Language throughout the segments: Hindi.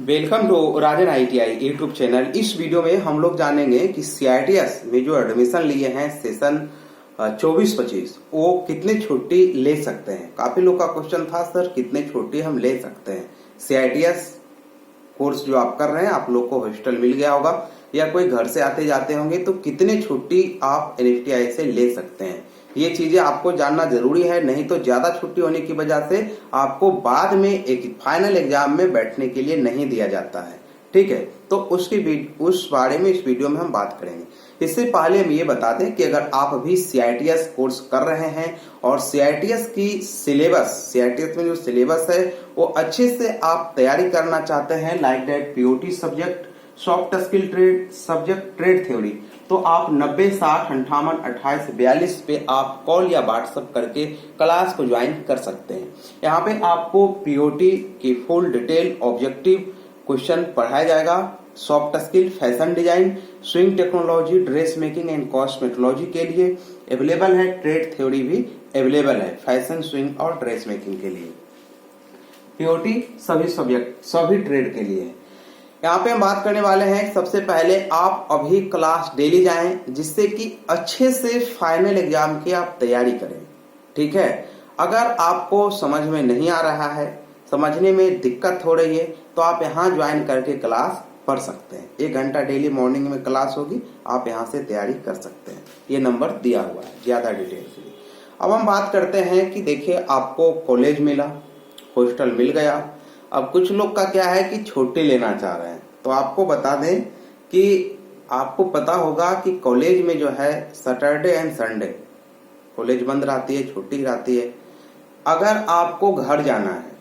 Welcome to Rajan ITI YouTube channel. इस वीडियो में हम लोग जानेंगे कि CITS में जो एडमिशन लिए हैं सेशन 24-25 वो कितने छुट्टी ले सकते हैं। काफी लोग का क्वेश्चन था, सर कितने छुट्टी हम ले सकते हैं। CITS कोर्स जो आप कर रहे हैं, आप लोग को हॉस्टल मिल गया होगा या कोई घर से आते जाते होंगे, तो कितने छुट्टी आप NFTI से ले सकते हैं, ये चीजें आपको जानना जरूरी है। नहीं तो ज्यादा छुट्टी होने की वजह से आपको बाद में एक फाइनल एग्जाम में बैठने के लिए नहीं दिया जाता है। ठीक है, तो उस बारे में इस वीडियो में हम बात करेंगे। इससे पहले हम ये बता दें कि अगर आप अभी CITS कोर्स कर रहे हैं और CITS की सिलेबस, CITS में जो सिलेबस है वो अच्छे से आप तैयारी करना चाहते हैं, like that POT subject, soft skill trade subject, trade theory, तो आप 90 60 58 28 42 पे आप कॉल या व्हाट्सएप करके क्लास को ज्वाइन कर सकते हैं। यहाँ पे आपको POT की फुल डिटेल ऑब्जेक्टिव क्वेश्चन पढ़ाया जाएगा। Soft skill, fashion design, swing technology, dress making and cosmetology के लिए अवेलेबल है। ट्रेड थ्योरी भी अवेलेबल है फैशन, स्विंग और ड्रेस मेकिंग के लिए। POT सभी सब्जेक्ट, सभी ट्रेड के लिए। यहाँ पे हम बात करने वाले हैं, सबसे पहले आप अभी क्लास डेली जाएं, जिससे कि अच्छे से फाइनल एग्जाम की आप तैयारी करें। ठीक है, अगर आपको समझ में नहीं आ रहा है, समझने में दिक्कत हो रही है, तो आप यहाँ ज्वाइन करके क्लास पढ़ सकते हैं। 1 घंटा डेली मॉर्निंग में क्लास होगी, आप यहाँ से तैयारी कर सकते हैं। ये नंबर दिया हुआ है ज्यादा डिटेल के लिए। अब हम बात करते हैं कि देखिए, आपको कॉलेज मिला, हॉस्टल मिल गया। अब कुछ लोग का क्या है कि छुट्टी लेना चाह रहे हैं, तो आपको बता दें कि आपको पता होगा कि कॉलेज में जो है सैटरडे एंड संडे कॉलेज बंद रहती है, छुट्टी रहती है। अगर आपको घर जाना है,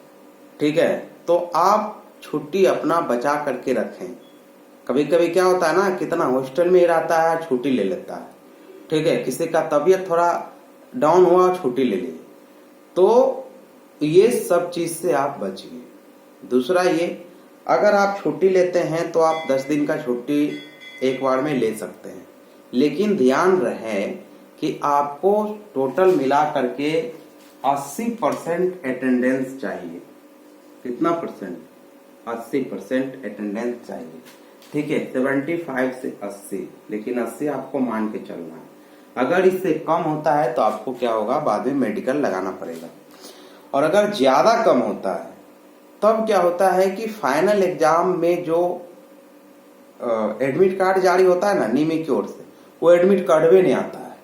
ठीक है, तो आप छुट्टी अपना बचा करके रखें। कभी कभी क्या होता है ना, कितना हॉस्टल में ही रहता है, छुट्टी ले लेता है। ठीक है, किसी का तबीयत थोड़ा डाउन हुआ, छुट्टी ले ली, तो ये सब चीज से आप बचिए। दूसरा ये, अगर आप छुट्टी लेते हैं तो आप 10 दिन का छुट्टी एक बार में ले सकते हैं, लेकिन ध्यान रहे कि आपको टोटल मिला करके 80% अटेंडेंस चाहिए। कितना परसेंट? 80% अटेंडेंस चाहिए। ठीक है, 75 से 80, लेकिन 80 आपको मान के चलना है। अगर इससे कम होता है तो आपको क्या होगा, बाद में मेडिकल लगाना पड़ेगा। और अगर ज्यादा कम होता है तब क्या होता है कि फाइनल एग्जाम में जो एडमिट कार्ड जारी होता है ना नीमी की ओर से, वो एडमिट कार्ड भी नहीं आता है।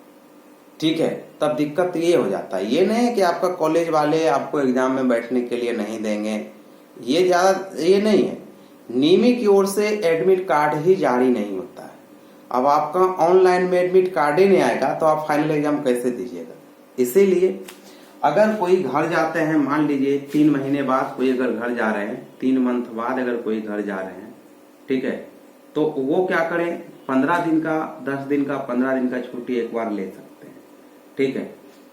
ठीक है, तब दिक्कत ये हो जाता है। ये नहीं है कि आपका कॉलेज वाले आपको एग्जाम में बैठने के लिए नहीं देंगे, ये नहीं है। नीमी की ओर से एडमिट कार्ड ही जारी नहीं होता है। अब आपका ऑनलाइन में एडमिट कार्ड ही नहीं आएगा तो आप फाइनल एग्जाम कैसे दीजिएगा। इसीलिए अगर कोई घर जाते हैं, मान लीजिए 3 महीने बाद कोई अगर घर जा रहे हैं, 3 मंथ बाद अगर कोई घर जा रहे हैं, ठीक है, तो वो क्या करें, 15 दिन का, 10 दिन का, 15 दिन का छुट्टी एक बार ले सकते हैं। ठीक है,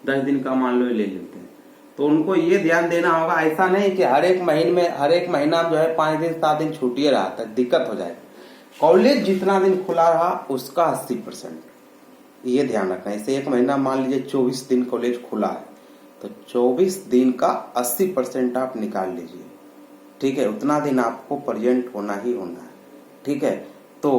10 दिन का मान लो ले लेते हैं, तो उनको ये ध्यान देना होगा, ऐसा नहीं कि हर एक महीना जो है 5 दिन 7 दिन छुट्टी रहा था, दिक्कत हो जाएगा। कॉलेज जितना दिन खुला रहा उसका 80% ये ध्यान रखना है। इसे एक महीना मान लीजिए 24 दिन कॉलेज खुला है, तो 24 दिन का 80% आप निकाल लीजिए। ठीक है, उतना दिन आपको प्रेजेंट होना ही होना है। ठीक है, तो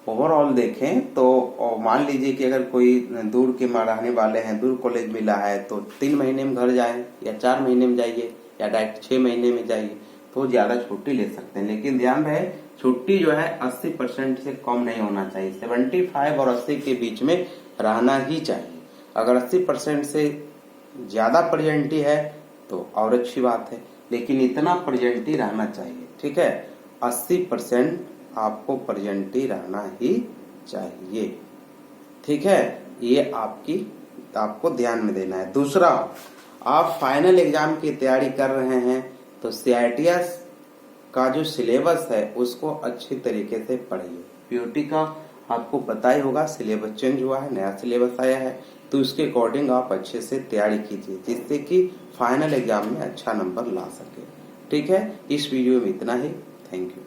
ओवरऑल देखें तो मान लीजिए कि अगर कोई दूर के रहने वाले हैं, दूर कॉलेज मिला है, तो 3 महीने में घर जाएं या 4 महीने में जाइए या डायरेक्ट 6 महीने में जाइए, तो ज्यादा छुट्टी ले सकते हैं। लेकिन ध्यान रहे, छुट्टी जो है 80% से कम नहीं होना चाहिए, 75 और 80 के बीच में रहना ही चाहिए। अगर 80% से ज्यादा प्रेजेंटी है तो और अच्छी बात है, लेकिन इतना प्रेजेंटी रहना चाहिए। ठीक है, 80% आपको प्रेजेंटी रहना ही चाहिए। ठीक है, ये आपको ध्यान में देना है। दूसरा, आप फाइनल एग्जाम की तैयारी कर रहे हैं तो CITS का जो सिलेबस है उसको अच्छी तरीके से पढ़िए। POT का आपको पता ही होगा, सिलेबस चेंज हुआ है, नया सिलेबस आया है, तो उसके अकॉर्डिंग आप अच्छे से तैयारी कीजिए, जिससे कि फाइनल एग्जाम में अच्छा नंबर ला सके। ठीक है, इस वीडियो में इतना ही। Thank you.